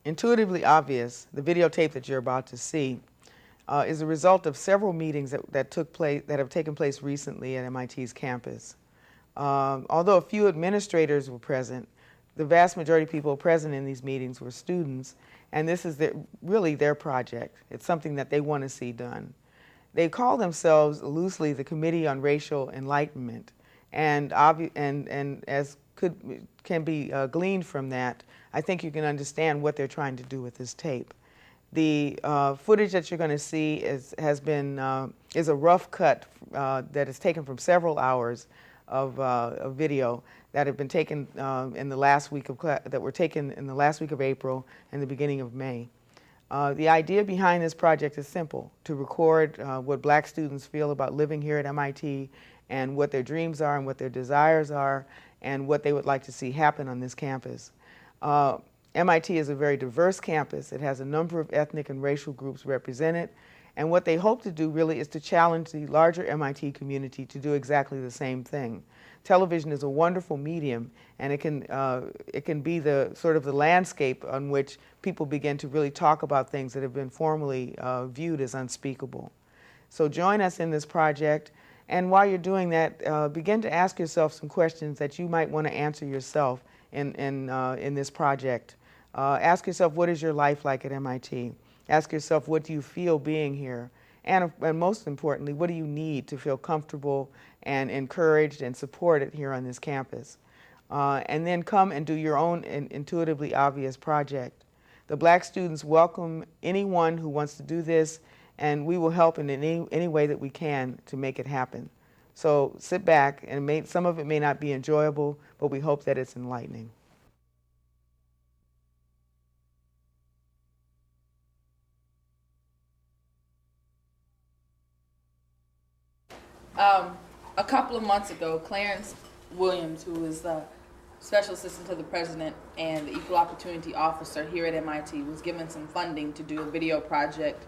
Intuitively obvious, the videotape that you're about to see is a result of several meetings that have taken place recently at MIT's campus. Although a few administrators were present, the vast majority of people present in these meetings were students, and this is really their project. It's something that they want to see done. They call themselves loosely the Committee on Racial Enlightenment, and as can be gleaned from that, I think you can understand what they're trying to do with this tape. The footage that you're going to see is a rough cut that is taken from several hours of video that have been taken in the last week of that were taken in the last week of April and the beginning of May. The idea behind this project is simple: to record what Black students feel about living here at MIT, and what their dreams are and what their desires are, and what they would like to see happen on this campus. MIT is a very diverse campus. It has a number of ethnic and racial groups represented, and what they hope to do really is to challenge the larger MIT community to do exactly the same thing. Television is a wonderful medium, and it can be the sort of the landscape on which people begin to really talk about things that have been formerly viewed as unspeakable. So join us in this project, and while you're doing that, begin to ask yourself some questions that you might want to answer yourself in this project. Ask yourself, what is your life like at MIT? Ask yourself, what do you feel being here? And most importantly, what do you need to feel comfortable and encouraged and supported here on this campus? And then come and do your own intuitively obvious project. The Black students welcome anyone who wants to do this, and we will help in any way that we can to make it happen. So sit back, and some of it may not be enjoyable, but we hope that it's enlightening. A couple of months ago, Clarence Williams, who is the Special Assistant to the President and the Equal Opportunity Officer here at MIT, was given some funding to do a video project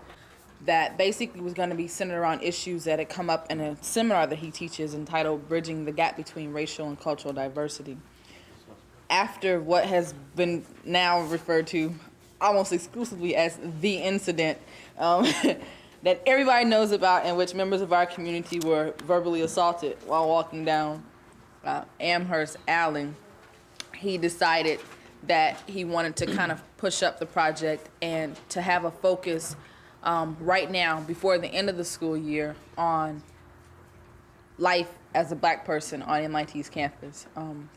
that basically was going to be centered around issues that had come up in a seminar that he teaches entitled Bridging the Gap Between Racial and Cultural Diversity. After what has been now referred to almost exclusively as the incident, that everybody knows about, in which members of our community were verbally assaulted while walking down Amherst Alley, he decided that he wanted to kind of push up the project and to have a focus right now, before the end of the school year, on life as a Black person on MIT's campus.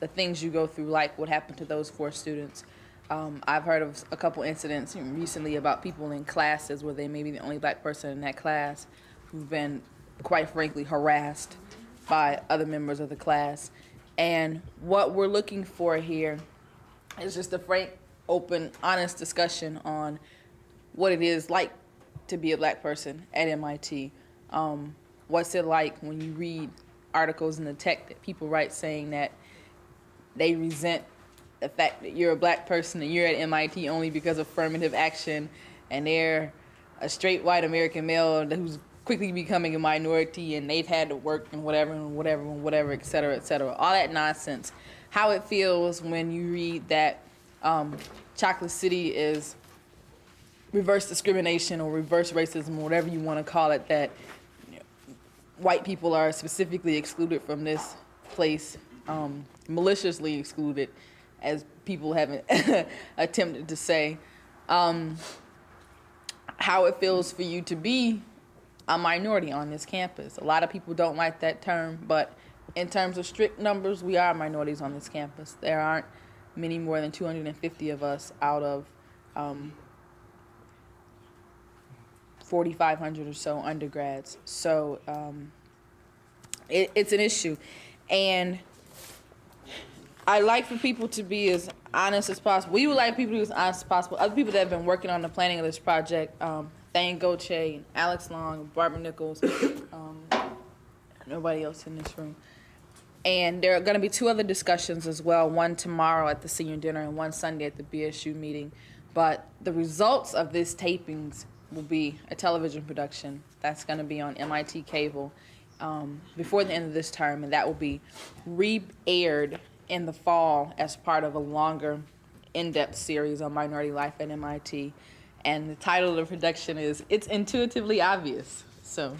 The things you go through, like what happened to those 4 students. I've heard of a couple incidents recently about people in classes where they may be the only Black person in that class who've been, quite frankly, harassed by other members of the class. And what we're looking for here is just a frank, open, honest discussion on what it is like to be a Black person at MIT. What's it like when you read articles in the tech that people write saying that they resent the fact that you're a Black person and you're at MIT only because of affirmative action, and they're a straight white American male who's quickly becoming a minority, and they've had to work and whatever, et cetera, et cetera. All that nonsense. How it feels when you read that Chocolate City is reverse discrimination or reverse racism, or whatever you want to call it, that white people are specifically excluded from this place, maliciously excluded, as people have attempted to say. How it feels for you to be a minority on this campus. A lot of people don't like that term, but in terms of strict numbers, we are minorities on this campus. There aren't many more than 250 of us out of 4,500 or so undergrads. So it's an issue. And I like for people to be as honest as possible. We would like people to be as honest as possible. Other people that have been working on the planning of this project, Thane Goche, Alex Long, Barbara Nichols, nobody else in this room. And there are going to be 2 other discussions as well, one tomorrow at the senior dinner and one Sunday at the BSU meeting. But the results of this tapings will be a television production that's going to be on MIT cable before the end of this term, and that will be re-aired in the fall as part of a longer in-depth series on minority life at MIT. And the title of the production is "It's Intuitively Obvious." So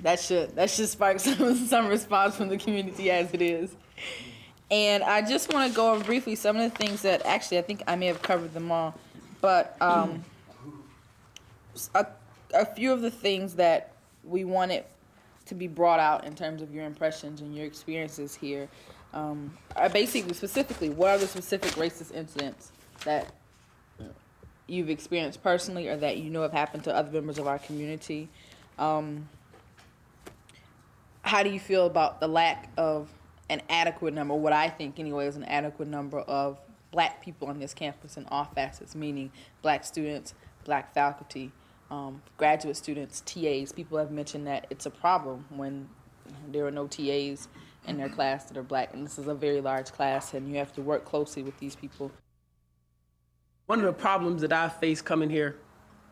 that should spark some response from the community as it is. And I just want to go over briefly some of the things that actually I think I may have covered them all, but a few of the things that we wanted to be brought out in terms of your impressions and your experiences here are basically specifically what are the specific racist incidents that you've experienced personally or that you know have happened to other members of our community. How do you feel about the lack of an adequate number, what I think anyway is an adequate number of black people on this campus in all facets, meaning black students, black faculty, graduate students, TAs. People have mentioned that it's a problem when there are no TAs in their class that are black, and this is a very large class, and you have to work closely with these people. One of the problems that I face coming here,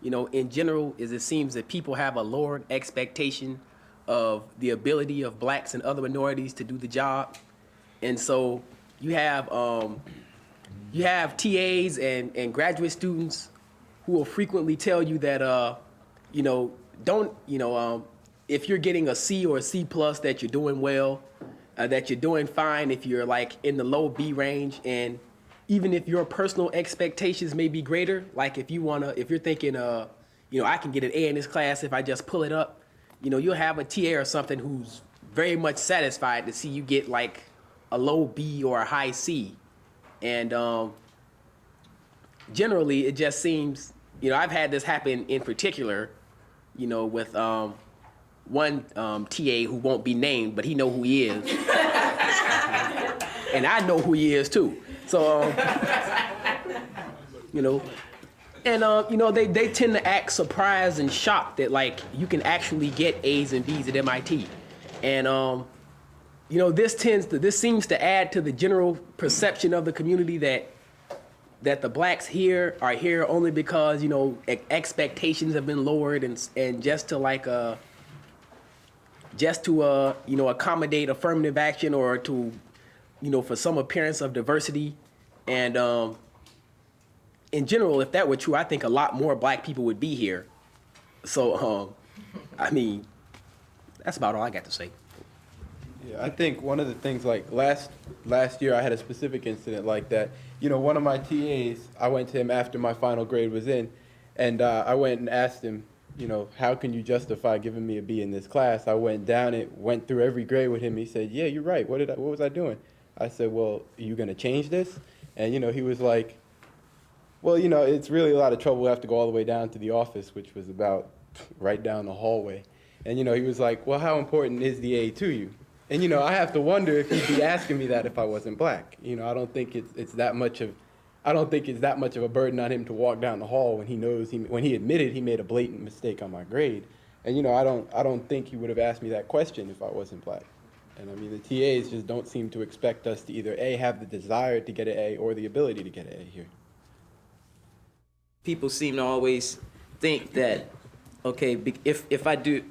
in general, is it seems that people have a lowered expectation of the ability of blacks and other minorities to do the job. And so you have TAs and graduate students who will frequently tell you that, if you're getting a C or a C plus, that you're doing well, that you're doing fine if you're like in the low B range. And even if your personal expectations may be greater, like if you're thinking, I can get an A in this class if I just pull it up, you'll have a TA or something who's very much satisfied to see you get like a low B or a high C. And generally, it just seems, I've had this happen in particular, with one TA who won't be named, but he know who he is. And I know who he is too. So, they tend to act surprised and shocked that like you can actually get A's and B's at MIT. And, this seems to add to the general perception of the community that the blacks here are here only because, expectations have been lowered and just to accommodate affirmative action or to, for some appearance of diversity. And, in general, if that were true, I think a lot more black people would be here. So, that's about all I got to say. Yeah, I think one of the things, like last year I had a specific incident like that. One of my TAs, I went to him after my final grade was in, and I went and asked him, how can you justify giving me a B in this class? I went down it, went through every grade with him. He said, yeah, you're right. What was I doing? I said, well, are you going to change this? And, he was like, well, it's really a lot of trouble. We have to go all the way down to the office, which was about right down the hallway. And, he was like, well, how important is the A to you? And, I have to wonder if he'd be asking me that if I wasn't black. I don't think it's that much of a burden on him to walk down the hall when he knows when he admitted he made a blatant mistake on my grade. And, I don't think he would have asked me that question if I wasn't black. And the TAs just don't seem to expect us to either A, have the desire to get an A or the ability to get an A here. People seem to always think that, okay, if I do,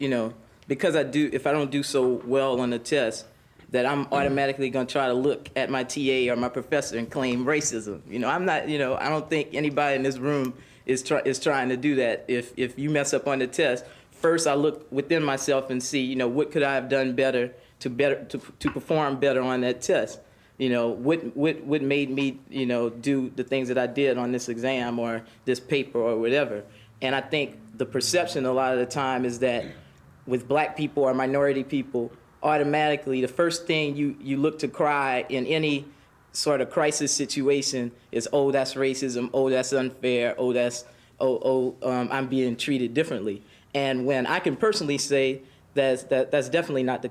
if I don't do so well on the test, that I'm automatically going to try to look at my TA or my professor and claim racism. I'm not, I don't think anybody in this room is trying to do that. If you mess up on the test, first I look within myself and see, what could I have done better to perform better on that test. What made me, do the things that I did on this exam or this paper or whatever. And I think the perception a lot of the time is that with black people or minority people, automatically the first thing you look to cry in any sort of crisis situation is, oh, that's racism, oh, that's unfair, I'm being treated differently. And when I can personally say that's definitely not the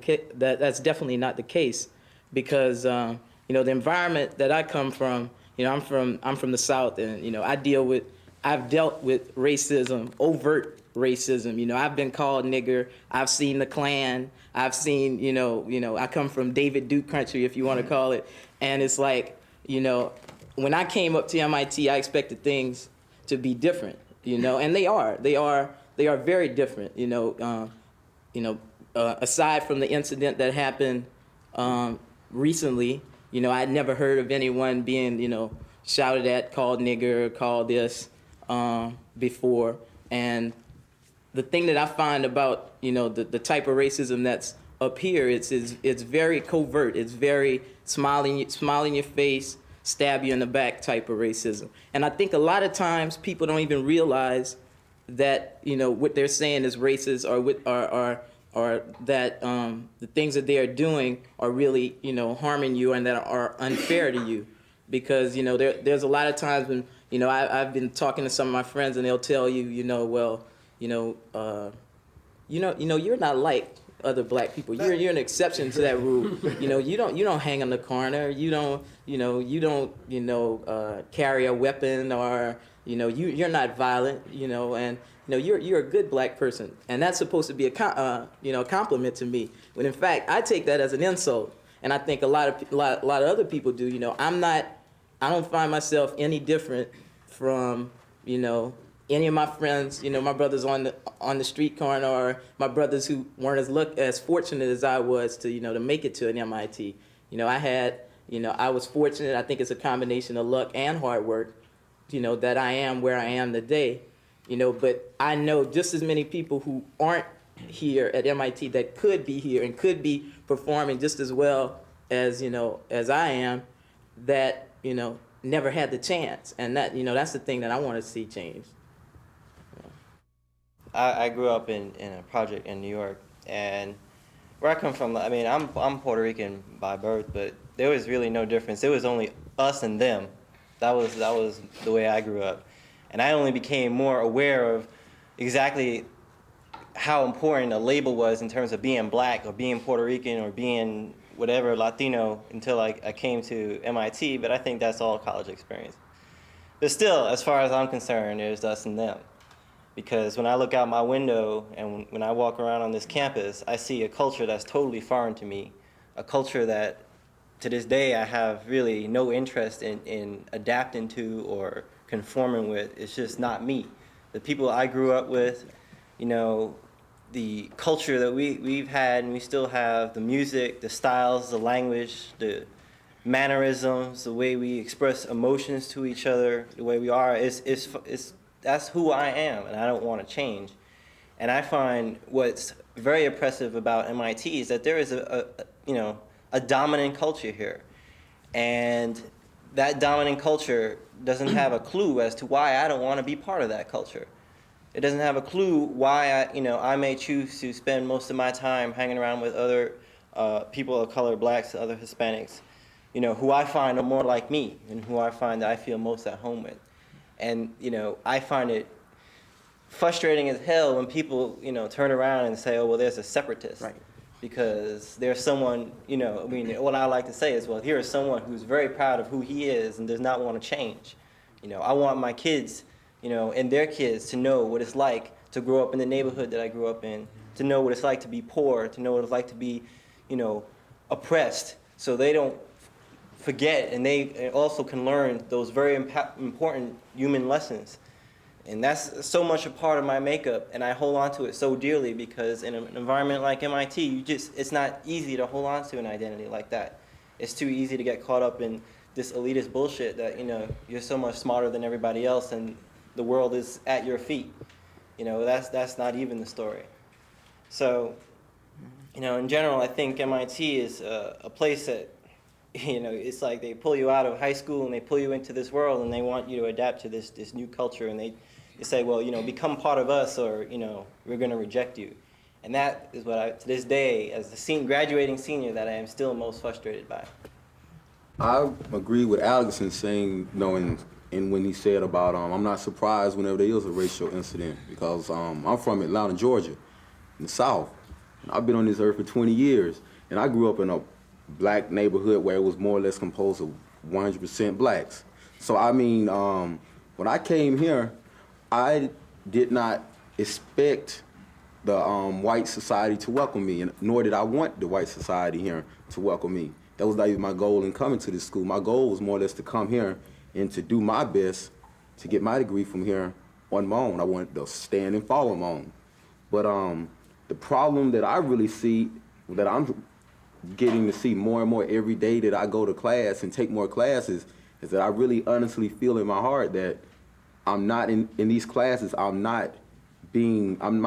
case, because the environment that I come from, I'm from the South, and I've dealt with racism, overt racism. I've been called nigger. I've seen the Klan. I've seen, I come from David Duke country, if you want to call it. And it's like, when I came up to MIT, I expected things to be different, and they are very different, aside from the incident that happened recently, I'd never heard of anyone being, shouted at, called nigger, called this before. And the thing that I find about, the type of racism that's up here, it's very covert. It's very smile in your face, stab you in the back type of racism. And I think a lot of times people don't even realize that, what they're saying is racist, or that the things that they are doing are really, harming you and that are unfair to you. Because, there's a lot of times when, I've been talking to some of my friends and they'll tell you, you're not like other black people. You're an exception to that rule. You don't hang on the corner. You don't carry a weapon, or you're not violent. And you're a good black person, and that's supposed to be a compliment to me. When in fact I take that as an insult, and I think a lot of other people do. I don't find myself any different from any of my friends, my brothers on the street corner, or my brothers who weren't as fortunate as I was to make it to an MIT. I was fortunate. I think it's a combination of luck and hard work, that I am where I am today. But I know just as many people who aren't here at MIT that could be here and could be performing just as well as as I am, that never had the chance, and that that's the thing that I want to see change. I grew up in a project in New York, and where I come from, I mean, I'm Puerto Rican by birth, but there was really no difference. It was only us and them. That was the way I grew up, and I only became more aware of exactly how important a label was in terms of being black or being Puerto Rican or being whatever Latino until I came to MIT. But I think that's all college experience. But still, as far as I'm concerned, there's us and them. Because when I look out my window and when I walk around on this campus, I see a culture that's totally foreign to me, a culture that to this day I have really no interest in adapting to or conforming with. It's just not me. The people I grew up with, the culture that we've had and we still have, the music, the styles, the language, the mannerisms, the way we express emotions to each other, the way we are, that's who I am, and I don't want to change. And I find what's very oppressive about MIT is that there is a dominant culture here, and that dominant culture doesn't have a clue as to why I don't want to be part of that culture. It doesn't have a clue why I may choose to spend most of my time hanging around with other people of color, blacks, other Hispanics, who I find are more like me and who I find that I feel most at home with. And, I find it frustrating as hell when people, turn around and say, oh, well, there's a separatist. Right. Because there's someone, what I like to say is, well, here is someone who's very proud of who he is and does not want to change. I want my kids, and their kids to know what it's like to grow up in the neighborhood that I grew up in, to know what it's like to be poor, to know what it's like to be, oppressed, so they don't forget, and they also can learn those very important human lessons. And that's so much a part of my makeup, and I hold on to it so dearly because in an environment like MIT, it's not easy to hold on to an identity like that. It's too easy to get caught up in this elitist bullshit that, you're so much smarter than everybody else and the world is at your feet. That's not even the story. So, in general, I think MIT is a place that, it's like they pull you out of high school and they pull you into this world and they want you to adapt to this new culture, and they say, well, become part of us or, we're going to reject you. And that is what to this day, as the graduating senior, that I am still most frustrated by. I agree with Alex in saying, and when he said about, I'm not surprised whenever there is a racial incident because I'm from Atlanta, Georgia, in the South. And I've been on this earth for 20 years, and I grew up in a black neighborhood where it was more or less composed of 100% blacks. So when I came here, I did not expect the white society to welcome me, and nor did I want the white society here to welcome me. That was not even my goal in coming to this school. My goal was more or less to come here and to do my best to get my degree from here on my own. I wanted to stand and fall on my own. But the problem that I really see, that I'm getting to see more and more every day that I go to class and take more classes is that I really honestly feel in my heart that I'm not in these classes, my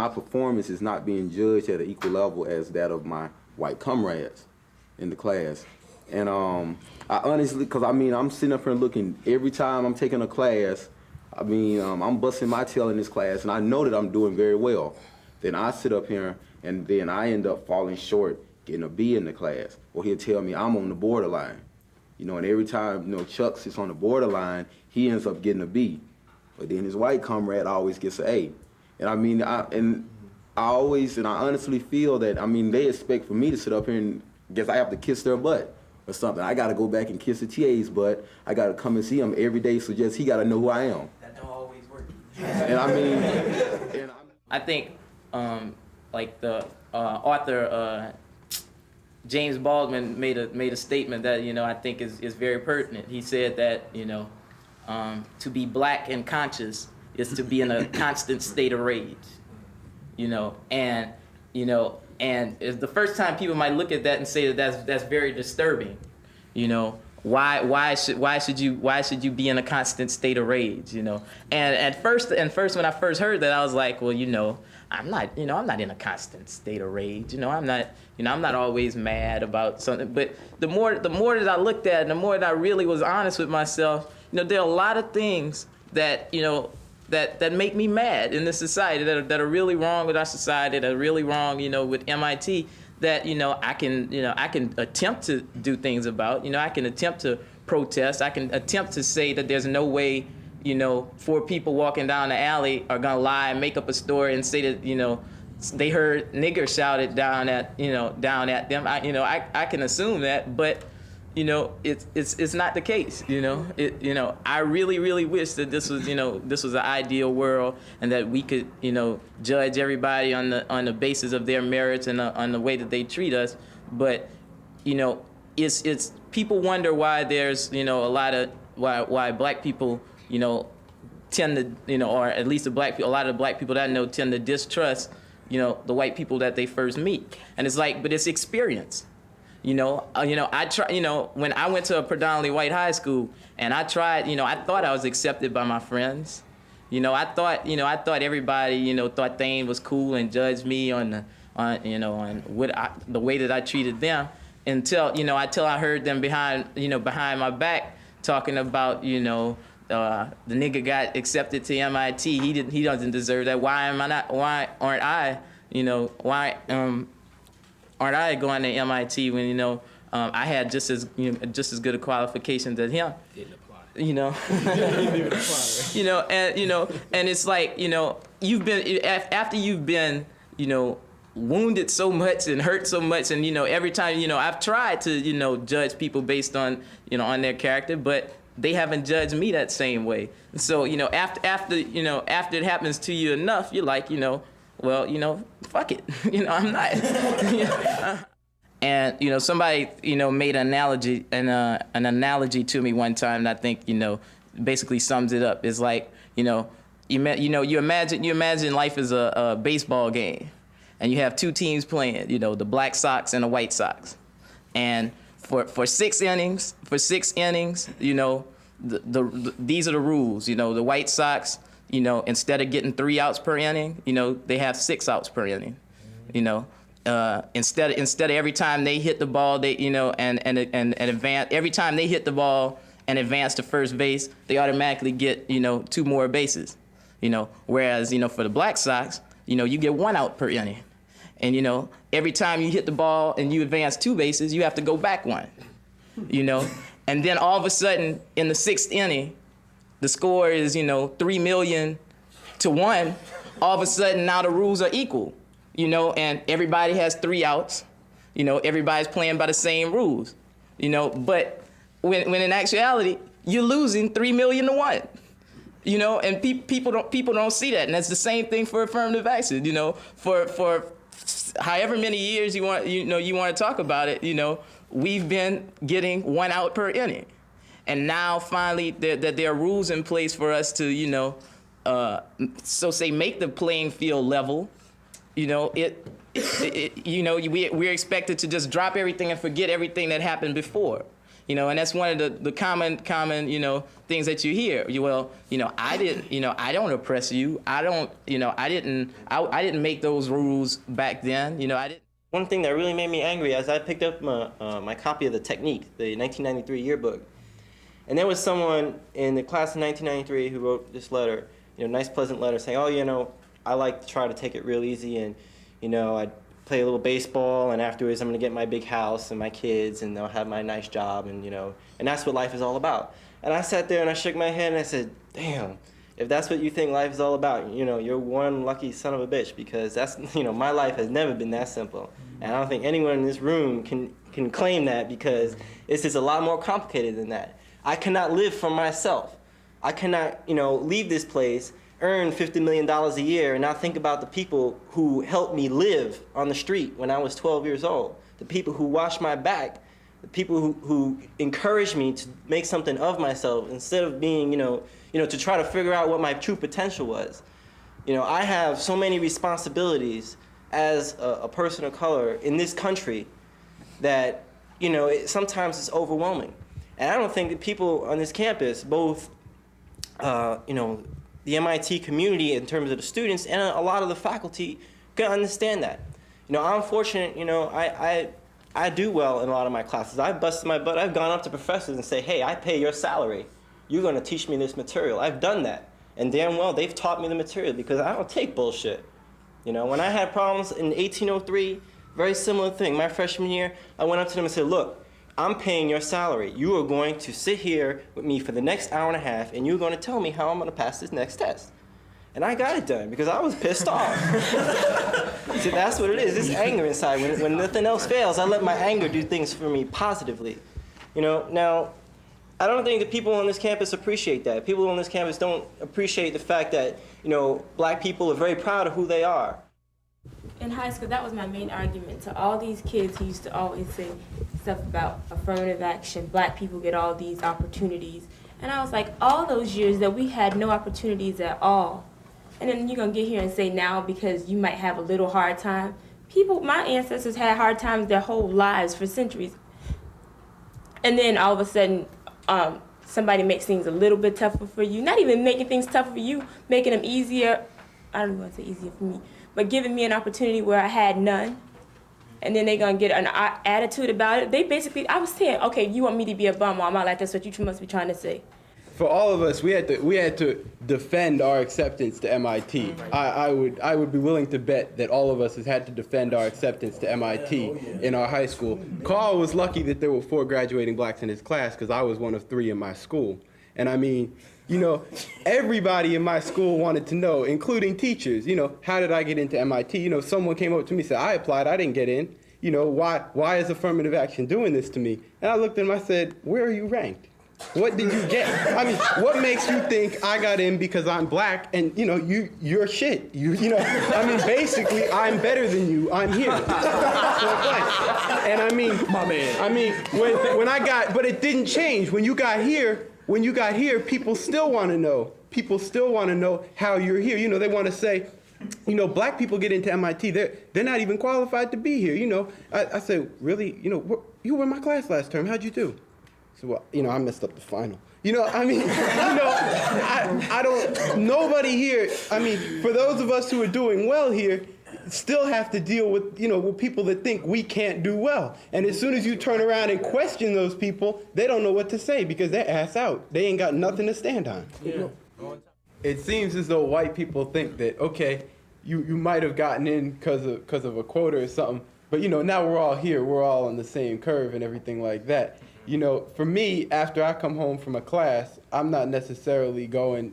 performance is not being judged at an equal level as that of my white comrades in the class. And I honestly, because I'm sitting up here looking every time I'm taking a class, I'm busting my tail in this class, and I know that I'm doing very well. Then I sit up here, and then I end up falling short, getting a B in the class. Or he'll tell me I'm on the borderline. And every time, Chuck sits on the borderline, he ends up getting a B. But then his white comrade always gets an A. And I honestly feel that, they expect for me to sit up here and guess I have to kiss their butt or something. I got to go back and kiss the TA's butt. I got to come and see him every day, so just he got to know who I am. That don't always work. I I think, like the author James Baldwin made a statement that I think is very pertinent. He said that to be black and conscious is to be in a constant state of rage. And it's the first time people might look at that and say that's very disturbing. Why should you be in a constant state of rage? And at first when I first heard that, I was like, well, I'm not in a constant state of rage. I'm not always mad about something. But the more that I looked at it, the more that I really was honest with myself, there are a lot of things that that make me mad in this society that are really wrong with our society, that are really wrong, with MIT, that I can attempt to do things about. I can attempt to protest. I can attempt to say that there's no way 4 people walking down the alley are gonna lie and make up a story and say that they heard nigger shouted down at them. I can assume that, but it's not the case. I really wish that this was an ideal world, and that we could judge everybody on the basis of their merits and on the way that they treat us. But it's people wonder why there's a lot of why black people tend to or at least a lot of the black people that I know tend to distrust the white people that they first meet. And it's like, but it's experience. I try, when I went to a predominantly white high school, and I tried, I thought I was accepted by my friends. I thought everybody, thought Thane was cool and judged me on the way that I treated them, until I heard them behind my back talking about, the nigga got accepted to MIT. He doesn't deserve that. Why aren't I going to MIT when I had just as good a qualifications as him? Didn't apply. And it's like you've been after you've been wounded so much and hurt so much, and every time I've tried to judge people based on on their character, but they haven't judged me that same way. So after it happens to you enough, you're like well, fuck it. I'm not. And somebody made an analogy to me one time that I think basically sums it up. It's like you imagine life is a baseball game, and you have 2 teams playing. The Black Sox and the White Sox, and for 6 innings, these are the rules. The White Sox, instead of getting 3 outs per inning, they have 6 outs per inning. Instead of every time they hit the ball, they and advance. Every time they hit the ball and advance to first base, they automatically get 2 more bases. Whereas for the Black Sox, you get 1 out per inning, and every time you hit the ball and you advance 2 bases, you have to go back 1. And then all of a sudden in the 6th inning, the score is 3 million to 1. All of a sudden now the rules are equal. And everybody has 3 outs. Everybody's playing by the same rules. But when in actuality, you're losing 3 million to 1. And people don't see that. And that's the same thing for affirmative action. For however many years you want to talk about it, we've been getting 1 out per inning. And now finally there are rules in place for us to, make the playing field level. we're expected to just drop everything and forget everything that happened before. And that's one of the common, things that you hear. I don't oppress you. I didn't make those rules back then. I didn't. One thing that really made me angry as I picked up my copy of the Technique, the 1993 yearbook, and there was someone in the class of 1993 who wrote this letter, nice pleasant letter saying, oh, I like to try to take it real easy, and I play a little baseball, and afterwards I'm gonna get my big house and my kids, and I'll have my nice job, and that's what life is all about. And I sat there and I shook my head and I said, damn, if that's what you think life is all about, you're one lucky son of a bitch, because that's, my life has never been that simple. And I don't think anyone in this room can claim that, because it's just a lot more complicated than that. I cannot live for myself. I cannot, leave this place, earn $50 million a year, and not think about the people who helped me live on the street when I was 12 years old, the people who watched my back, the people who encouraged me to make something of myself instead of being, to try to figure out what my true potential was. I have so many responsibilities as a person of color in this country that, sometimes it's overwhelming. And I don't think that people on this campus, both, the MIT community in terms of the students and a lot of the faculty, can understand that. I'm fortunate, I do well in a lot of my classes. I've busted my butt. I've gone up to professors and say, hey, I pay your salary. You're going to teach me this material. I've done that. And damn well, they've taught me the material, because I don't take bullshit. When I had problems in 1803, very similar thing. My freshman year, I went up to them and said, look, I'm paying your salary. You are going to sit here with me for the next hour and a half, and you're going to tell me how I'm going to pass this next test. And I got it done because I was pissed off. So that's what it is. This anger inside. When nothing else fails, I let my anger do things for me positively. Now, I don't think that people on this campus appreciate that. People on this campus don't appreciate the fact that, black people are very proud of who they are. In high school, that was my main argument to all these kids who used to always say stuff about affirmative action, black people get all these opportunities. And I was like, all those years that we had no opportunities at all. And then you're going to get here and say now because you might have a little hard time. My ancestors had hard times their whole lives for centuries. And then all of a sudden, somebody makes things a little bit tougher for you. Not even making things tougher for you, making them easier. I don't want to say easier for me, but giving me an opportunity where I had none. And then they're going to get an attitude about it. They basically, I was saying, okay, you want me to be a bum, or I'm not like, that's what you must be trying to say. For all of us, we had to defend our acceptance to MIT. I would be willing to bet that all of us has had to defend our acceptance to MIT in our high school. Carl was lucky that there were 4 graduating blacks in his class, because I was one of 3 in my school. And I mean, everybody in my school wanted to know, including teachers, how did I get into MIT? Someone came up to me and said, I applied, I didn't get in. Why is affirmative action doing this to me? And I looked at him, I said, where are you ranked? What did you get? I mean, what makes you think I got in because I'm black and, you're shit? I mean, basically, I'm better than you. I'm here. And I mean, my man. I mean, when I got, but it didn't change. When you got here, people still want to know. People still want to know how you're here. They want to say, black people get into MIT. They're not even qualified to be here. I said, really? You were in my class last term. How'd you do? So, well, I messed up the final. I don't, nobody here, for those of us who are doing well here, still have to deal with, with people that think we can't do well. And as soon as you turn around and question those people, they don't know what to say because they're ass out. They ain't got nothing to stand on. Yeah. It seems as though white people think that, okay, you might have gotten in because of a quota or something, but now we're all here, we're all on the same curve and everything like that. For me, after I come home from a class, I'm not necessarily going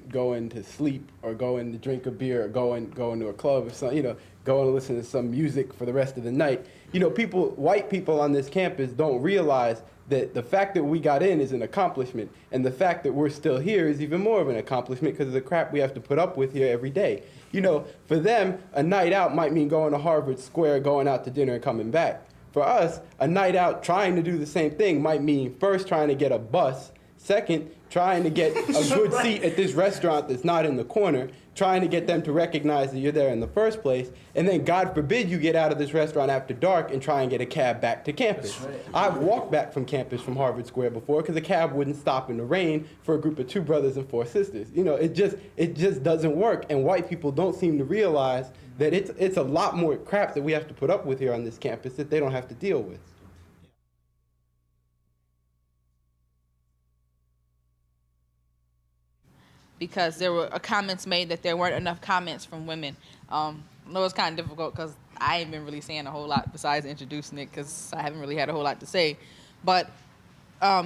to sleep or going to drink a beer or going to a club or something, going to listen to some music for the rest of the night. White people on this campus don't realize that the fact that we got in is an accomplishment, and the fact that we're still here is even more of an accomplishment because of the crap we have to put up with here every day. For them, a night out might mean going to Harvard Square, going out to dinner and coming back. For us, a night out trying to do the same thing might mean first trying to get a bus, Second, trying to get a good seat at this restaurant that's not in the corner, trying to get them to recognize that you're there in the first place, and then God forbid you get out of this restaurant after dark and try and get a cab back to campus. I've walked back from campus from Harvard Square before because the cab wouldn't stop in the rain for a group of 2 brothers and 4 sisters. You know, it just doesn't work, and white people don't seem to realize that it's a lot more crap that we have to put up with here on this campus that they don't have to deal with. Because there were comments made that there weren't enough comments from women. It was kind of difficult because I ain't been really saying a whole lot besides introducing it because I haven't really had a whole lot to say. But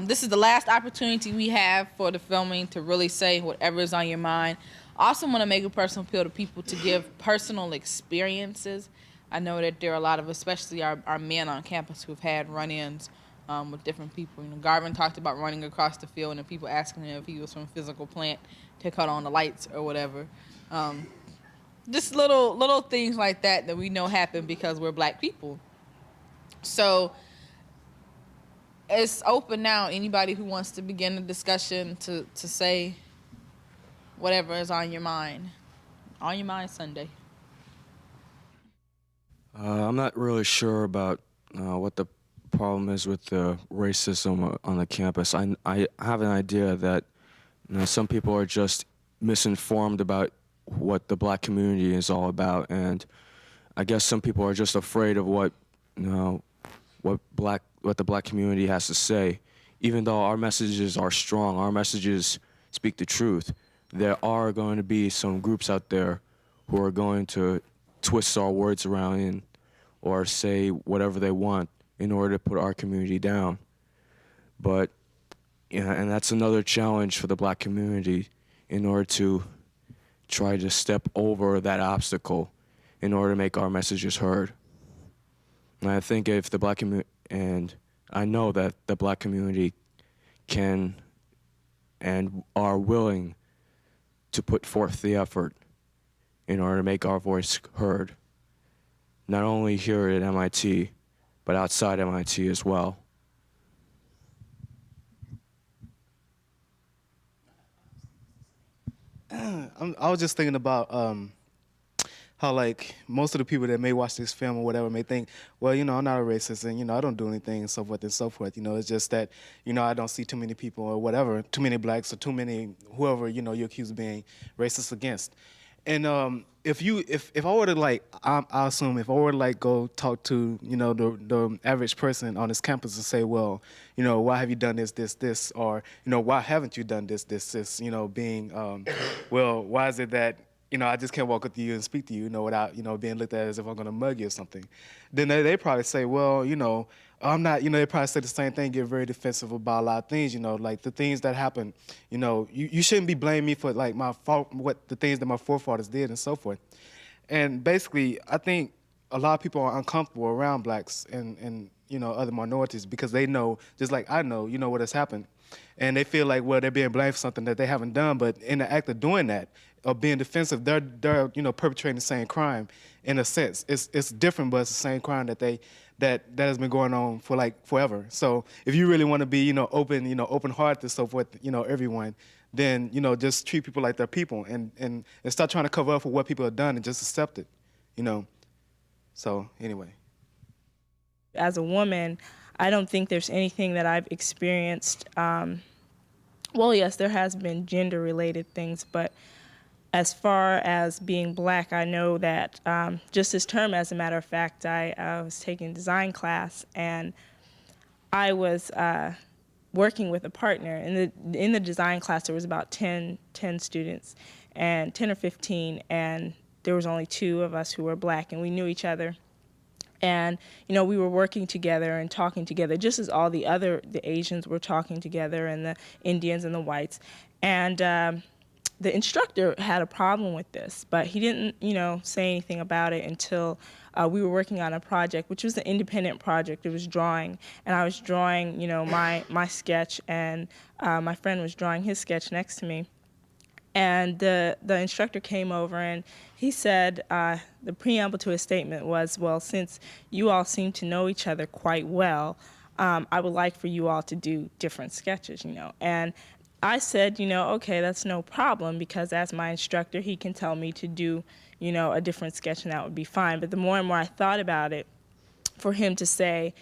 this is the last opportunity we have for the filming to really say whatever is on your mind. I also want to make a personal appeal to people to give personal experiences. I know that there are a lot of, especially our men on campus, who've had run-ins with different people. You know, Garvin talked about running across the field and people asking him if he was from a physical plant to cut on the lights or whatever. Just little things like that we know happen because we're black people. So it's open now. Anybody who wants to begin the discussion to say whatever is on your mind. On your mind Sunday. I'm not really sure about what the problem is with the racism on the campus. I have an idea that some people are just misinformed about what the black community is all about, and I guess some people are just afraid of what the black community has to say. Even though our messages are strong, our messages speak the truth, there are going to be some groups out there who are going to twist our words around or say whatever they want in order to put our community down. But and that's another challenge for the black community in order to try to step over that obstacle in order to make our messages heard. And I think if the black community, and I know that the black community can and are willing to put forth the effort in order to make our voice heard, not only here at MIT, but outside MIT as well. I was just thinking about how, like, most of the people that may watch this film or whatever may think, well, I'm not a racist and, I don't do anything and so forth and so forth. It's just that, I don't see too many people or whatever, too many blacks or too many whoever, you accuse of being racist against. And if I were to, like, I assume if I were to, like, go talk to, the average person on this campus and say, well, why have you done this, or, why haven't you done this, being, well, why is it that, I just can't walk up to you and speak to you, without, being looked at as if I'm going to mug you or something. Then they probably say, well, I'm not, they probably say the same thing, get very defensive about a lot of things, like the things that happen, you shouldn't be blaming me for, like, my fault, the things that my forefathers did and so forth. And basically, I think a lot of people are uncomfortable around blacks and other minorities because they know, just like I know, what has happened. And they feel like, well, they're being blamed for something that they haven't done, but in the act of doing that, of being defensive, they're perpetrating the same crime in a sense. It's different, but it's the same crime that has been going on for, like, forever. So if you really want to be, open-hearted and so forth, everyone, then, just treat people like they're people and start trying to cover up for what people have done and just accept it, So anyway. As a woman, I don't think there's anything that I've experienced. Well, yes, there has been gender-related things, but as far as being black, I know that just this term, as a matter of fact, I was taking design class, and I was working with a partner. In the design class, there was about 10 students, and 10 or 15, and there was only 2 of us who were black, and we knew each other. And, we were working together and talking together, just as all the Asians were talking together, and the Indians and the whites. And the instructor had a problem with this, but he didn't, say anything about it until we were working on a project, which was an independent project. It was drawing, and I was drawing, my sketch, and my friend was drawing his sketch next to me. And the instructor came over and he said, the preamble to his statement was, well, since you all seem to know each other quite well, I would like for you all to do different sketches, And I said, okay, that's no problem, because as my instructor, he can tell me to do, a different sketch, and that would be fine. But the more and more I thought about it, for him to say,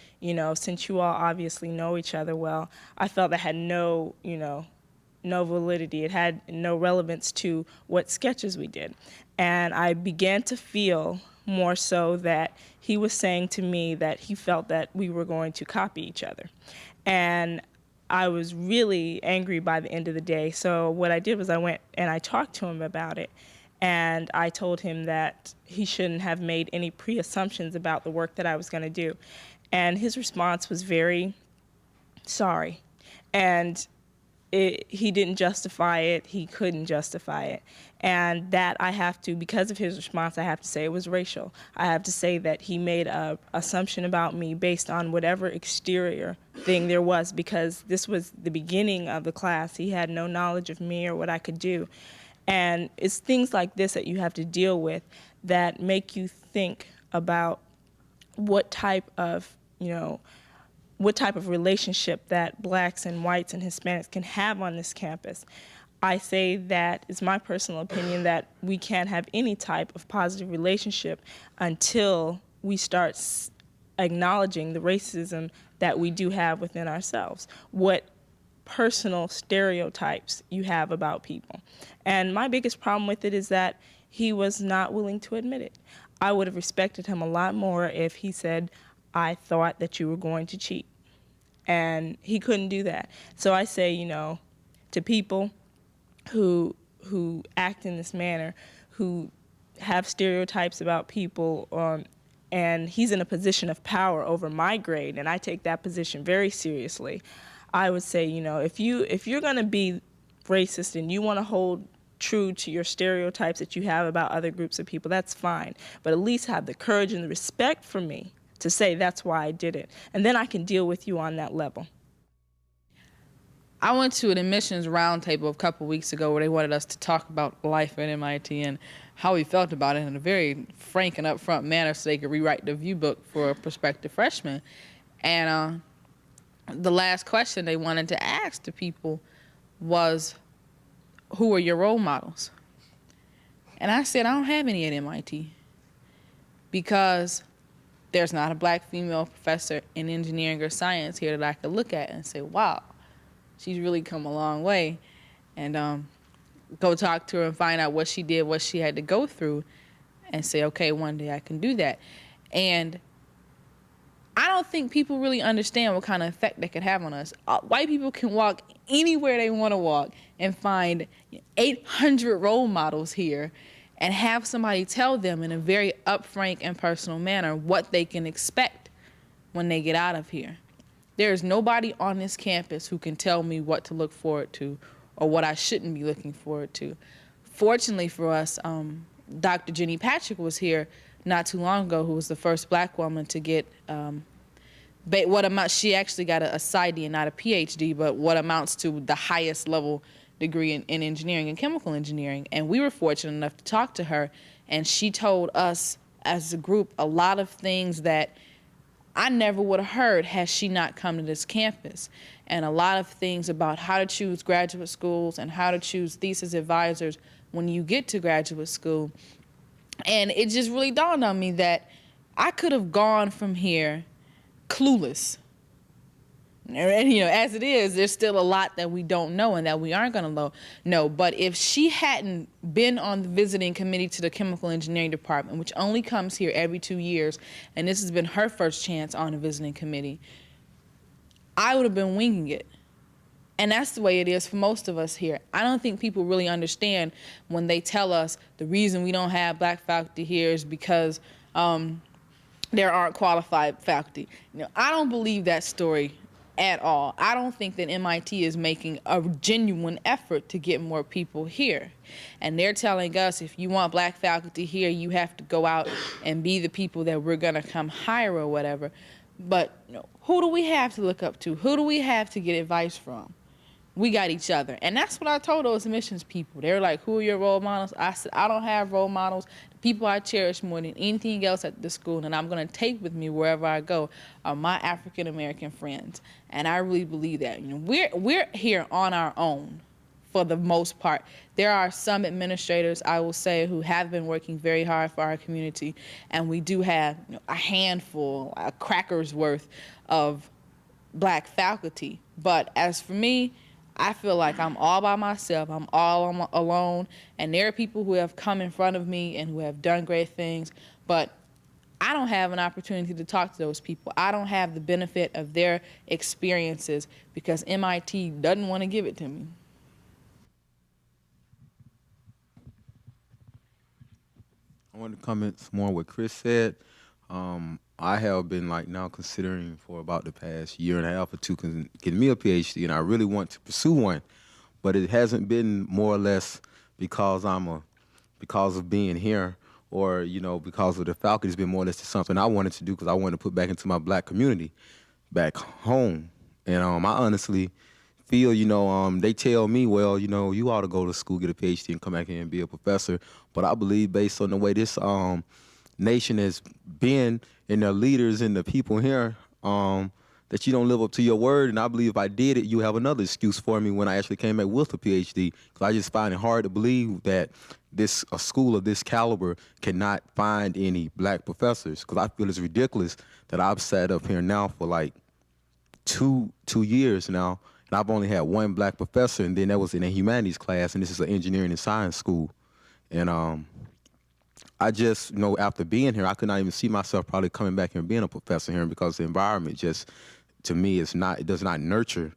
since you all obviously know each other well, I felt that had no validity. It had no relevance to what sketches we did. And I began to feel more so that he was saying to me that he felt that we were going to copy each other. And I was really angry by the end of the day. So what I did was I went and I talked to him about it. And I told him that he shouldn't have made any pre-assumptions about the work that I was going to do. And his response was very sorry. And he didn't justify it. He couldn't justify it. And that I have to, because of his response, I have to say it was racial. I have to say that he made an assumption about me based on whatever exterior thing there was, because this was the beginning of the class. He had no knowledge of me or what I could do. And it's things like this that you have to deal with that make you think about what type of relationship that blacks and whites and Hispanics can have on this campus. I say that it's my personal opinion that we can't have any type of positive relationship until we start acknowledging the racism that we do have within ourselves. What personal stereotypes you have about people. And my biggest problem with it is that he was not willing to admit it. I would have respected him a lot more if he said, I thought that you were going to cheat. And he couldn't do that. So I say, to people who act in this manner, who have stereotypes about people, and he's in a position of power over my grade, and I take that position very seriously. I would say, if you're going to be racist and you want to hold true to your stereotypes that you have about other groups of people, that's fine. But at least have the courage and the respect for me to say that's why I did it. And then I can deal with you on that level. I went to an admissions roundtable a couple weeks ago where they wanted us to talk about life at MIT and how we felt about it in a very frank and upfront manner so they could rewrite the view book for prospective freshmen. And the last question they wanted to ask the people was, who are your role models? And I said, I don't have any at MIT, because there's not a black female professor in engineering or science here that I could look at and say, wow, she's really come a long way. And go talk to her and find out what she did, what she had to go through, and say, okay, one day I can do that. And I don't think people really understand what kind of effect that could have on us. White people can walk anywhere they want to walk and find 800 role models here and have somebody tell them in a very upfront and personal manner what they can expect when they get out of here. There is nobody on this campus who can tell me what to look forward to or what I shouldn't be looking forward to. Fortunately for us, Dr. Jenny Patrick was here not too long ago, who was the first black woman to get she actually got a PsyD and not a PhD, but what amounts to the highest level degree in engineering and chemical engineering. And we were fortunate enough to talk to her, and she told us as a group a lot of things that I never would have heard had she not come to this campus. And a lot of things about how to choose graduate schools and how to choose thesis advisors when you get to graduate school. And it just really dawned on me that I could have gone from here clueless. And, as it is, there's still a lot that we don't know and that we aren't going to know. But if she hadn't been on the visiting committee to the chemical engineering department, which only comes here every 2 years, and this has been her first chance on the visiting committee, I would have been winging it. And that's the way it is for most of us here. I don't think people really understand when they tell us the reason we don't have black faculty here is because there aren't qualified faculty. I don't believe that story at all. I don't think that MIT is making a genuine effort to get more people here. And they're telling us if you want black faculty here, you have to go out and be the people that we're going to come hire or whatever. But who do we have to look up to? Who do we have to get advice from? we got each other. And that's what I told those admissions people. They were like, who are your role models? I said, I don't have role models. The people I cherish more than anything else at the school and I'm going to take with me wherever I go are my African American friends. And I really believe that. You know, we're here on our own for the most part. There are some administrators, I will say, who have been working very hard for our community, and we do have, you know, a handful, a cracker's worth of black faculty. But as for me, I feel like I'm all by myself. I'm all alone, and there are people who have come in front of me and who have done great things, but I don't have an opportunity to talk to those people. I don't have the benefit of their experiences because MIT doesn't want to give it to me. I want to comment some more on what Chris said. I have been like now considering for about the past year and a half or two getting me a PhD, and I really want to pursue one, but it hasn't been more or less because because of being here, or because of the faculty. It's been more or less just something I wanted to do because I wanted to put back into my black community back home, and I honestly feel, they tell me, well, you ought to go to school, get a PhD, and come back here and be a professor. But I believe based on the way this nation has been and their leaders and the people here, that you don't live up to your word. And I believe if I did it, you have another excuse for me when I actually came back with a PhD. Because I just find it hard to believe that a school of this caliber cannot find any black professors. Because I feel it's ridiculous that I've sat up here now for like two years now, and I've only had one black professor, and then that was in a humanities class, and this is an engineering and science school. And I just, after being here, I could not even see myself probably coming back here and being a professor here because the environment just, to me, it does not nurture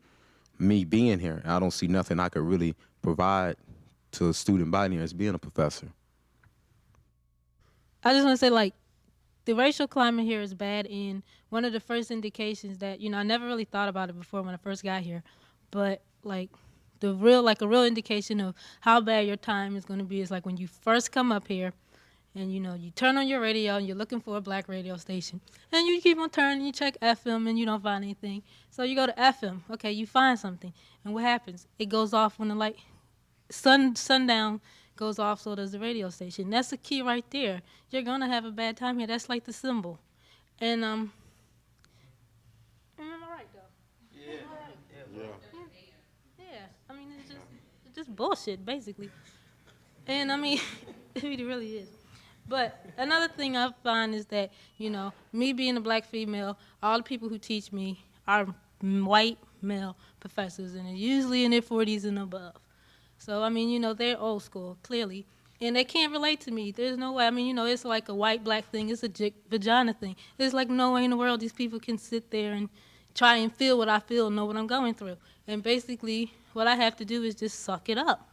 me being here. I don't see nothing I could really provide to a student body here as being a professor. I just want to say, like, the racial climate here is bad, and one of the first indications that, I never really thought about it before when I first got here, but like a real indication of how bad your time is going to be is like when you first come up here and, you turn on your radio and you're looking for a black radio station, and you keep on turning, you check FM and you don't find anything. So you go to FM, okay, you find something, and what happens? It goes off when the light, sundown goes off, so does the radio station. That's the key right there. You're going to have a bad time here. That's like the symbol. And, am I right, though? Yeah. Yeah. I mean, it's just bullshit, basically. And, I mean, it really is. But another thing I find is that, me being a black female, all the people who teach me are white male professors, and they're usually in their 40s and above. So, I mean, they're old school, clearly. And they can't relate to me. There's no way. I mean, it's like a white-black thing. It's a vagina thing. There's like no way in the world these people can sit there and try and feel what I feel and know what I'm going through. And basically, what I have to do is just suck it up.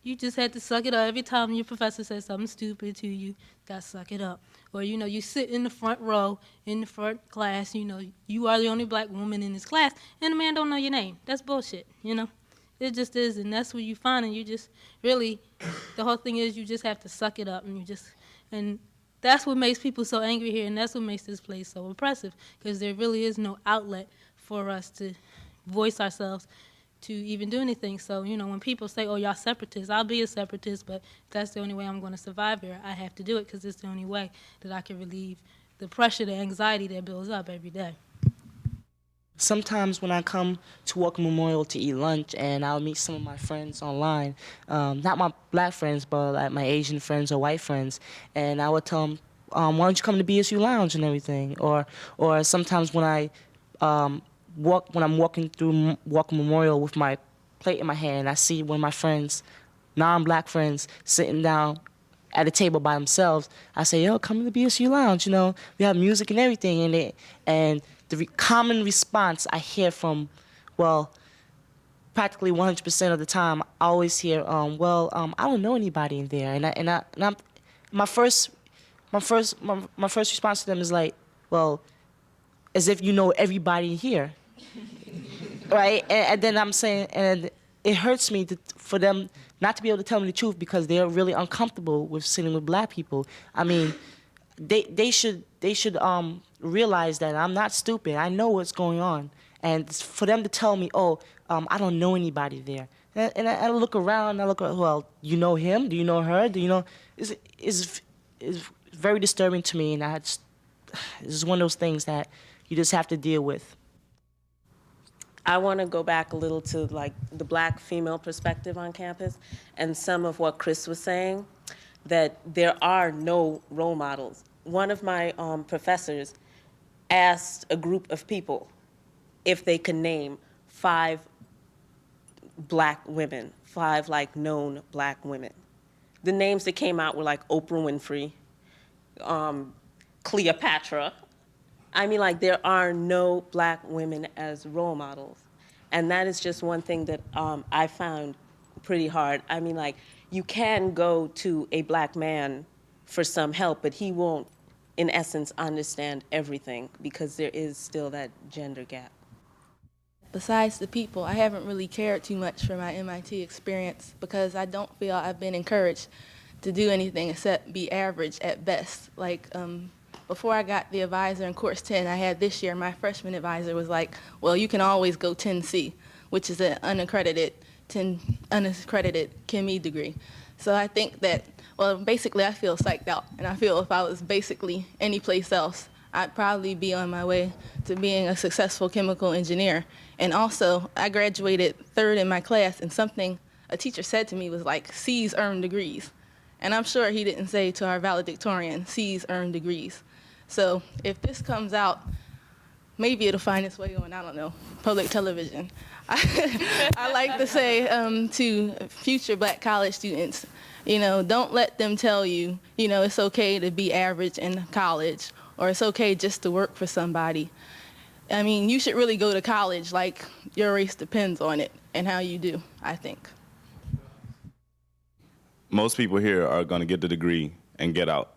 You just had to suck it up. Every time your professor says something stupid to you, got to suck it up. Or, you sit in the front row, in the front class, you are the only black woman in this class, and the man don't know your name. That's bullshit, It just is, and that's what you find, and you just really, the whole thing is you just have to suck it up, and that's what makes people so angry here, and that's what makes this place so oppressive, because there really is no outlet for us to voice ourselves to even do anything. So, when people say, oh, y'all separatists, I'll be a separatist, but if that's the only way I'm going to survive here, I have to do it, because it's the only way that I can relieve the pressure, the anxiety that builds up every day. Sometimes when I come to Walker Memorial to eat lunch and I'll meet some of my friends online, not my black friends, but like my Asian friends or white friends, and I would tell them, why don't you come to BSU Lounge and everything? Or sometimes when I'm walking through Walker Memorial with my plate in my hand, I see one of my friends, non-black friends, sitting down at a table by themselves. I say, yo, come to the BSU Lounge, we have music and everything, and the common response I hear from, practically 100% of the time, I always hear, I don't know anybody in there, my first response to them is like, well, as if you know everybody here, right? And then I'm saying, and it hurts me for them not to be able to tell me the truth because they're really uncomfortable with sitting with black people. I mean, they should realize that I'm not stupid. I know what's going on, And for them to tell me, oh, I don't know anybody there. And I look around, and I look, well, you know him? Do you know her? Do you know? It's very disturbing to me, and it's one of those things that you just have to deal with. I want to go back a little to like the black female perspective on campus and some of what Chris was saying, that there are no role models. One of my professors asked a group of people if they could name 5 black women, 5 like known black women. The names that came out were like Oprah Winfrey, Cleopatra. I mean, like, there are no black women as role models. And that is just one thing that I found pretty hard. I mean, like, you can go to a black man for some help, but he won't, in essence, understand everything because there is still that gender gap. Besides the people, I haven't really cared too much for my MIT experience because I don't feel I've been encouraged to do anything except be average at best. Like, before I got the advisor in course 10 I had this year, my freshman advisor was like, well, you can always go 10C, which is an unaccredited Chem E degree. So I think that, well, basically I feel psyched out, and I feel if I was basically any place else, I'd probably be on my way to being a successful chemical engineer. And also, I graduated 3rd in my class, and something a teacher said to me was like, C's earn degrees. And I'm sure he didn't say to our valedictorian, C's earn degrees. So if this comes out, maybe it'll find its way on, I don't know, public television. I like to say to future black college students, don't let them tell you, it's okay to be average in college, or it's okay just to work for somebody. I mean, you should really go to college like your race depends on it and how you do, I think. Most people here are going to get the degree and get out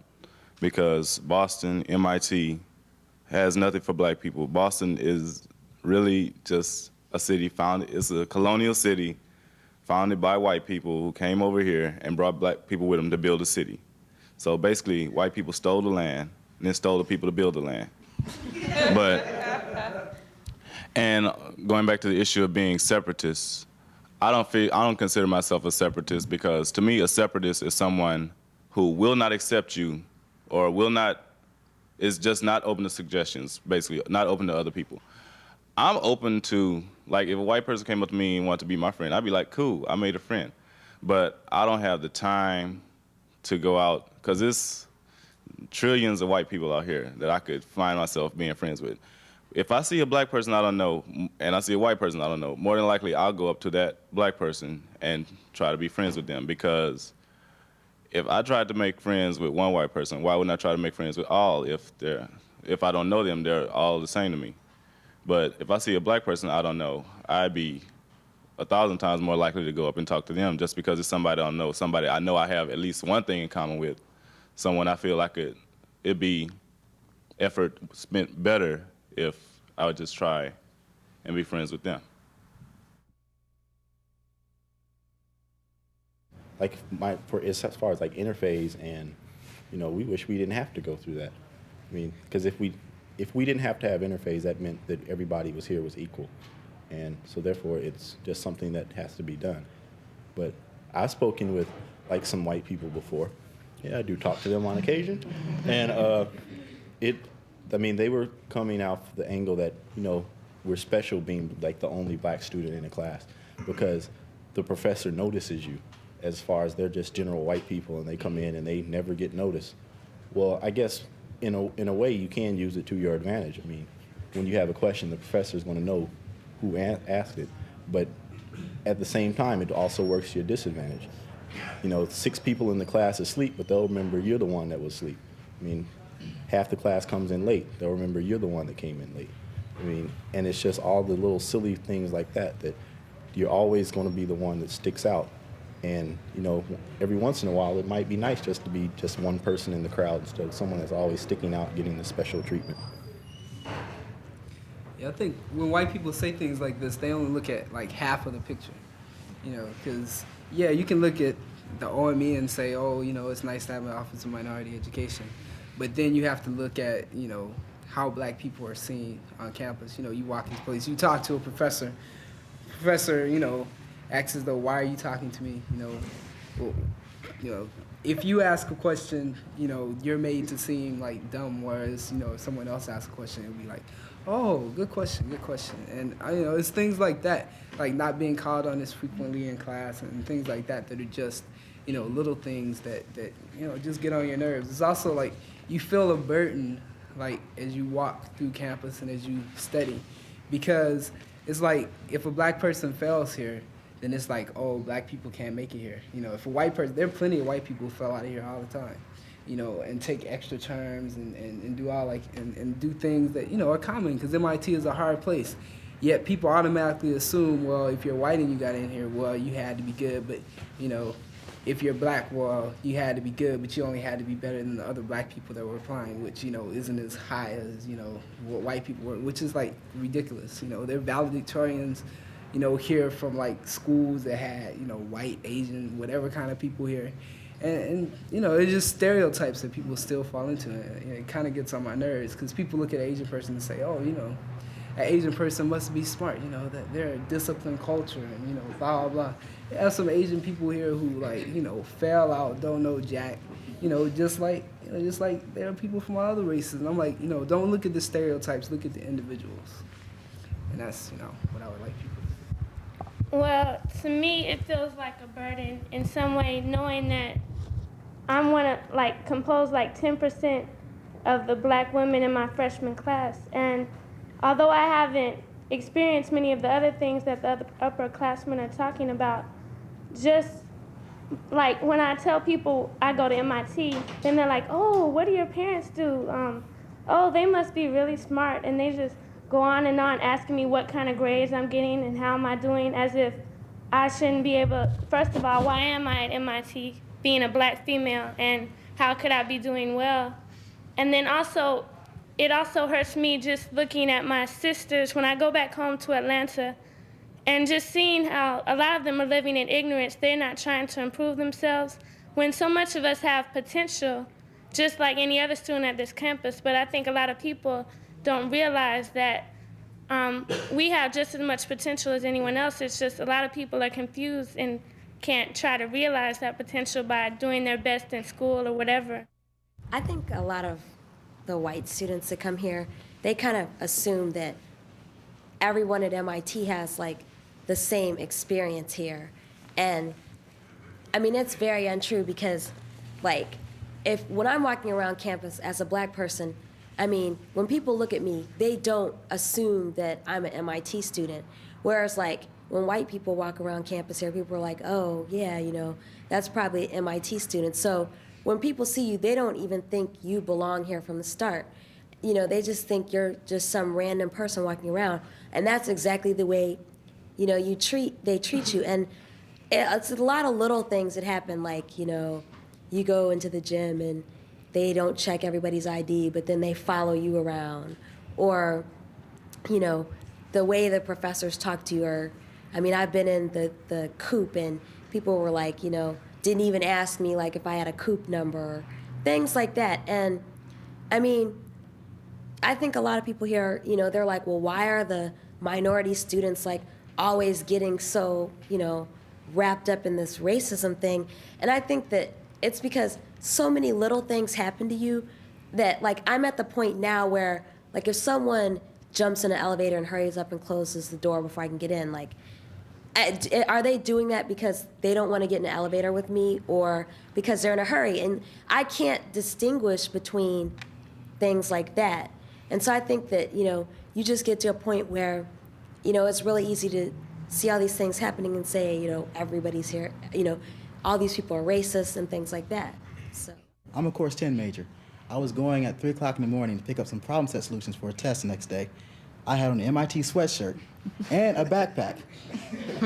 because Boston, MIT, has nothing for black people. Boston is really just a city it's a colonial city founded by white people who came over here and brought black people with them to build a city. So basically, white people stole the land and then stole the people to build the land. And going back to the issue of being separatists, I don't consider myself a separatist because to me a separatist is someone who will not accept you or is just not open to suggestions, basically, not open to other people. I'm open to, like, if a white person came up to me and wanted to be my friend, I'd be like, cool, I made a friend. But I don't have the time to go out, because there's trillions of white people out here that I could find myself being friends with. If I see a black person I don't know, and I see a white person I don't know, more than likely I'll go up to that black person and try to be friends with them, because if I tried to make friends with one white person, why wouldn't I try to make friends with all if I don't know them, they're all the same to me. But if I see a black person I don't know, I'd be 1,000 times more likely to go up and talk to them just because it's somebody I don't know, somebody I know I have at least one thing in common with, someone I feel like it'd be effort spent better if I would just try and be friends with them. Like as far as like interphase, and we wish we didn't have to go through that. I mean, because if we didn't have to have interphase, that meant that everybody was equal, and so therefore it's just something that has to be done. But I've spoken with like some white people before. Yeah, I do talk to them on occasion, and they were coming out the angle that we're special being like the only black student in the class because the professor notices you. As far as they're just general white people and they come in and they never get noticed. Well, I guess in a way you can use it to your advantage. I mean, when you have a question, the professor is going to know who asked it, but at the same time, it also works to your disadvantage. 6 people in the class are asleep, but they'll remember you're the one that was asleep. I mean, half the class comes in late, they'll remember you're the one that came in late. I mean, and it's just all the little silly things like that you're always going to be the one that sticks out. And, every once in a while, it might be nice just to be just one person in the crowd instead of someone that's always sticking out, getting the special treatment. Yeah, I think when white people say things like this, they only look at like half of the picture, because, yeah, you can look at the OME and say, oh, it's nice to have an Office of Minority Education. But then you have to look at, how black people are seen on campus. You know, you walk into place, you talk to a professor, you know, asks as though, why are you talking to me? Well, if you ask a question, you know, you're made to seem like dumb, whereas, you know, if someone else asks a question, it'll be like, oh, good question. And, you know, it's things like that, like not being called on as frequently in class and things like that that are just, you know, little things that you know, just get on your nerves. It's also like you feel a burden, like, as you walk through campus and as you study, because it's like if a black person fails here, then it's like, oh, black people can't make it here. You know, if a white person, there are plenty of white people who fell out of here all the time, you know, and take extra terms and do all like, and do things that, you know, are common, because MIT is a hard place. Yet people automatically assume, well, if you're white and you got in here, well, you had to be good, but, you know, if you're black, well, you had to be good, but you only had to be better than the other black people that were applying, which, you know, isn't as high as, you know, what white people were, which is like ridiculous. You know, they're valedictorians, you know, here from like schools that had, you know, white, Asian, whatever kind of people here. And you know, it's just stereotypes that people still fall into. And it kind of gets on my nerves, because people look at an Asian person and say, oh, you know, an Asian person must be smart, you know, that they're a disciplined culture and, you know, blah, blah, blah. You have some Asian people here who, like, you know, fell out, don't know jack, you know, just like there are people from all other races. And I'm like, you know, don't look at the stereotypes, look at the individuals. And that's, you know, what I would like people to do. Well, to me, it feels like a burden in some way, knowing that I'm one of, like, compose like 10% of the black women in my freshman class. And although I haven't experienced many of the other things that the other upperclassmen are talking about, just like when I tell people I go to MIT, then they're like, oh, what do your parents do? Oh, they must be really smart. And they just go on and on asking me what kind of grades I'm getting and how am I doing, as if I shouldn't be able, first of all, why am I at MIT being a black female, and how could I be doing well? And then also, it also hurts me just looking at my sisters when I go back home to Atlanta and just seeing how a lot of them are living in ignorance. They're not trying to improve themselves, when so much of us have potential, just like any other student at this campus. But I think a lot of people don't realize that we have just as much potential as anyone else. It's just a lot of people are confused and can't try to realize that potential by doing their best in school or whatever. I think a lot of the white students that come here, they kind of assume that everyone at MIT has like the same experience here. And I mean, it's very untrue, because like when I'm walking around campus as a black person, I mean, when people look at me, they don't assume that I'm an MIT student. Whereas like when white people walk around campus here, people are like, oh yeah, you know, that's probably an MIT student. So when people see you, they don't even think you belong here from the start. You know, they just think you're just some random person walking around. And that's exactly the way, you know, they treat you. And it's a lot of little things that happen, like, you know, you go into the gym and they don't check everybody's ID, but then they follow you around. Or, you know, the way the professors talk to you, or, I mean, I've been in the coop and people were like, you know, didn't even ask me like if I had a coop number, or things like that. And I mean, I think a lot of people here, you know, they're like, well, why are the minority students like always getting so, you know, wrapped up in this racism thing? And I think that it's because so many little things happen to you that, like, I'm at the point now where, like, if someone jumps in an elevator and hurries up and closes the door before I can get in, like, are they doing that because they don't want to get in an elevator with me, or because they're in a hurry? And I can't distinguish between things like that. And so I think that, you know, you just get to a point where, you know, it's really easy to see all these things happening and say, you know, everybody's here, you know, all these people are racist and things like that. So I'm a Course 10 major. I was going at 3 o'clock in the morning to pick up some problem set solutions for a test the next day. I had on an MIT sweatshirt and a backpack,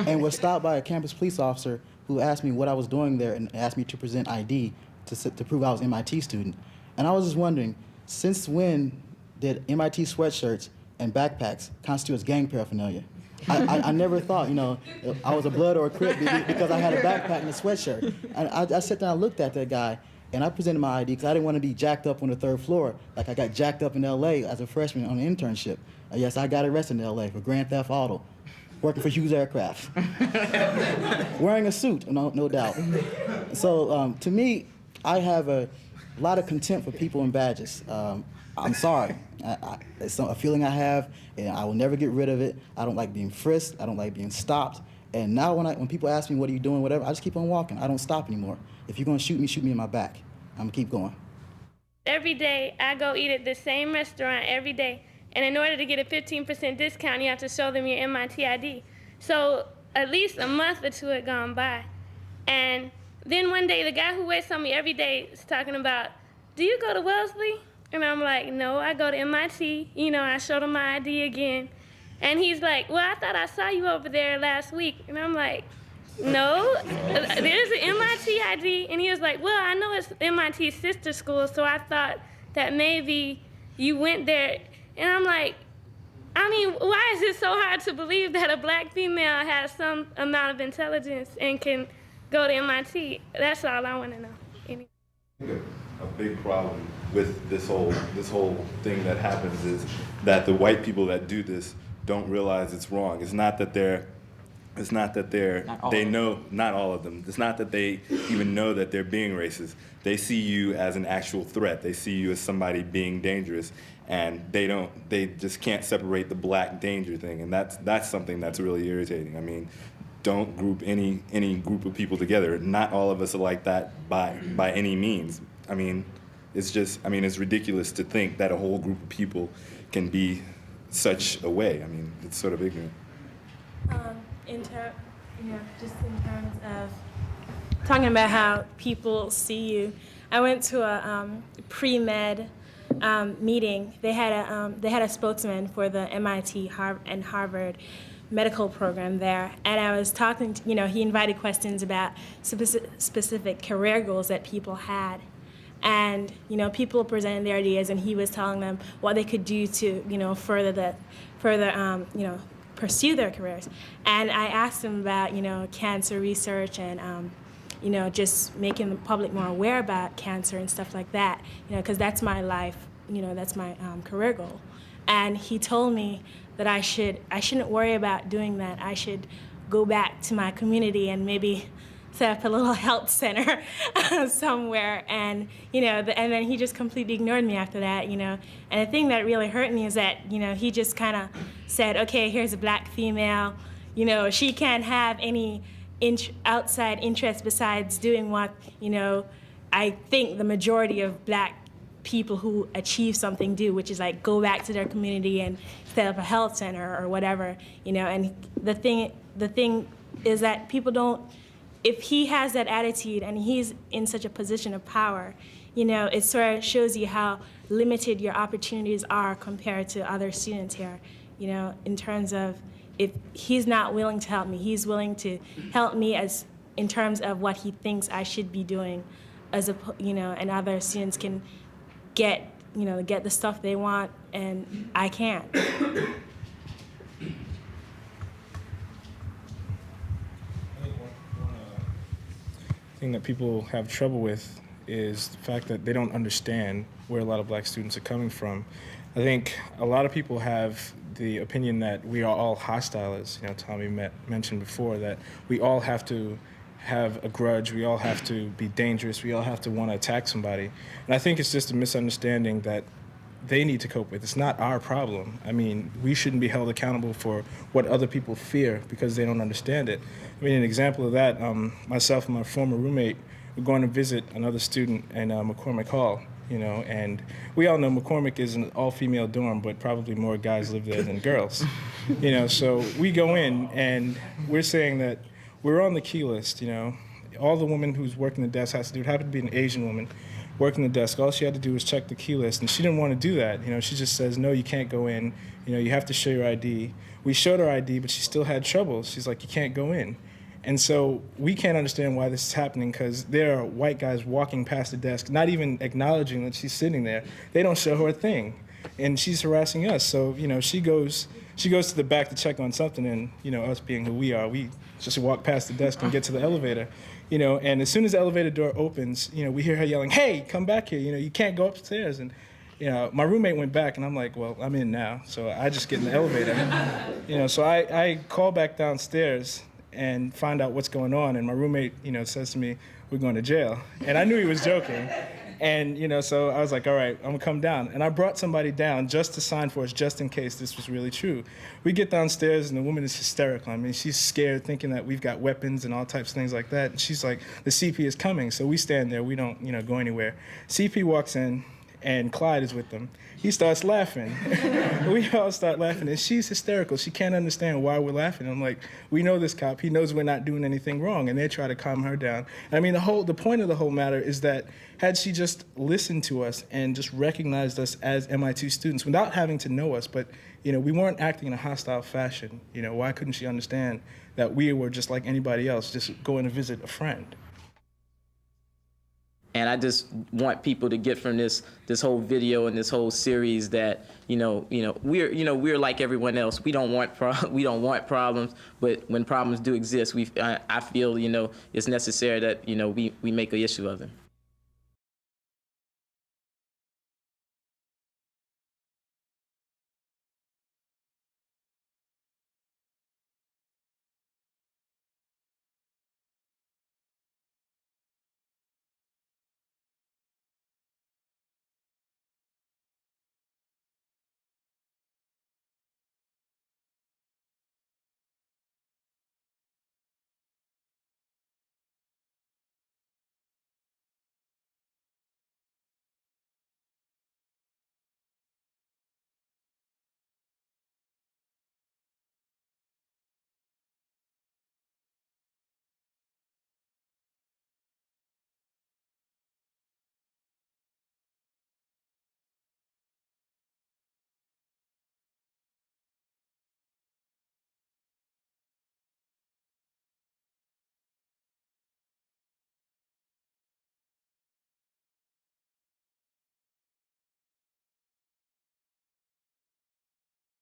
and was stopped by a campus police officer who asked me what I was doing there and asked me to present ID to prove I was an MIT student. And I was just wondering, since when did MIT sweatshirts and backpacks constitute as gang paraphernalia? I never thought, you know, I was a blood or a crip because I had a backpack and a sweatshirt. And I sat down and looked at that guy, And I presented my ID because I didn't want to be jacked up on the 3rd floor like I got jacked up in L.A. as a freshman on an internship. Yes, I got arrested in L.A. for grand theft auto, working for Hughes Aircraft, wearing a suit, no doubt. So to me, I have a lot of contempt for people in badges. I'm sorry. It's a feeling I have, and I will never get rid of it. I don't like being frisked. I don't like being stopped. And now when people ask me, what are you doing, whatever, I just keep on walking. I don't stop anymore. If you're going to shoot me in my back. I'm going to keep going. Every day, I go eat at the same restaurant every day. And in order to get a 15% discount, you have to show them your MIT ID. So at least a month or two had gone by. And then one day, the guy who waits on me every day is talking about, do you go to Wellesley? And I'm like, no, I go to MIT. You know, I showed him my ID again. And he's like, well, I thought I saw you over there last week. And I'm like, no, there's an MIT ID. And he was like, well, I know it's MIT's sister school, so I thought that maybe you went there. And I'm like, I mean, why is it so hard to believe that a black female has some amount of intelligence and can go to MIT? That's all I want to know. A big problem with this whole thing that happens is that the white people that do this don't realize it's wrong. It's not that they know, not all of them. It's not that they even know that they're being racist. They see you as an actual threat. They see you as somebody being dangerous, and they just can't separate the black danger thing, and that's something that's really irritating. I mean, don't group any group of people together. Not all of us are like that by any means. I mean, it's ridiculous to think that a whole group of people can be such a way. I mean, it's sort of ignorant. Just in terms of talking about how people see you, I went to a pre-med meeting. They had a spokesman for the MIT and Harvard medical program there, and I was talking to, he invited questions about specific career goals that people had. And, people presented their ideas, and he was telling them what they could do to, further pursue their careers. And I asked him about, cancer research and, just making the public more aware about cancer and stuff like that, because that's my life, that's my career goal. And he told me that I shouldn't worry about doing that. I should go back to my community and maybe set up a little health center somewhere, and and then he just completely ignored me after that, And the thing that really hurt me is that he just kind of said, okay, here's a black female, she can't have any outside interest besides doing what I think the majority of black people who achieve something do, which is like go back to their community and set up a health center or whatever, And the thing is that people don't. If he has that attitude and he's in such a position of power, it sort of shows you how limited your opportunities are compared to other students here, in terms of if he's not willing to help me, he's willing to help me in terms of what he thinks I should be doing, and other students can get the stuff they want and I can't. Thing that people have trouble with is the fact that they don't understand where a lot of black students are coming from. I think a lot of people have the opinion that we are all hostile, as Tommy mentioned before, that we all have to have a grudge, we all have to be dangerous, we all have to want to attack somebody. And I think it's just a misunderstanding that they need to cope with. It's not our problem. I mean, we shouldn't be held accountable for what other people fear because they don't understand it. I mean, an example of that, myself and my former roommate were going to visit another student in McCormick Hall, and we all know McCormick is an all-female dorm, but probably more guys live there than girls. So we go in and we're saying that we're on the key list, All the woman who's working the desk has to do, it happened to be an Asian woman, working the desk. All she had to do was check the key list, and she didn't want to do that. She just says, no, you can't go in. You have to show your ID. We showed her ID, but she still had trouble. She's like, you can't go in. And so we can't understand why this is happening because there are white guys walking past the desk, not even acknowledging that she's sitting there. They don't show her a thing, and she's harassing us. So, she goes to the back to check on something, and, us being who we are, we just walk past the desk and get to the elevator. you know, and as soon as the elevator door opens, you know, we hear her yelling, "Hey, come back here, you know, you can't go upstairs." And, you know, my roommate went back, and I'm like, well, I'm in now, so I just get in the elevator. You know, so I call back downstairs and find out what's going on, and my roommate, you know, says to me, "We're going to jail." And I knew he was joking. And, you know, so I was like, all right, I'm gonna come down. And I brought somebody down just to sign for us, just in case this was really true. We get downstairs, and the woman is hysterical. I mean, she's scared, thinking that we've got weapons and all types of things like that. And she's like, the CP is coming. So we stand there, we don't, you know, go anywhere. CP walks in, and Clyde is with them. He starts laughing. We all start laughing, and she's hysterical. She can't understand why we're laughing. I'm like, we know this cop. He knows we're not doing anything wrong, and they try to calm her down. I mean, the point of the whole matter is that had she just listened to us and just recognized us as MIT students without having to know us, but, you know, we weren't acting in a hostile fashion. You know, why couldn't she understand that we were just like anybody else, just going to visit a friend? And I just want people to get from this whole video and this whole series that we're like everyone else. We don't want problems, but when problems do exist, I feel it's necessary that we make an issue of them.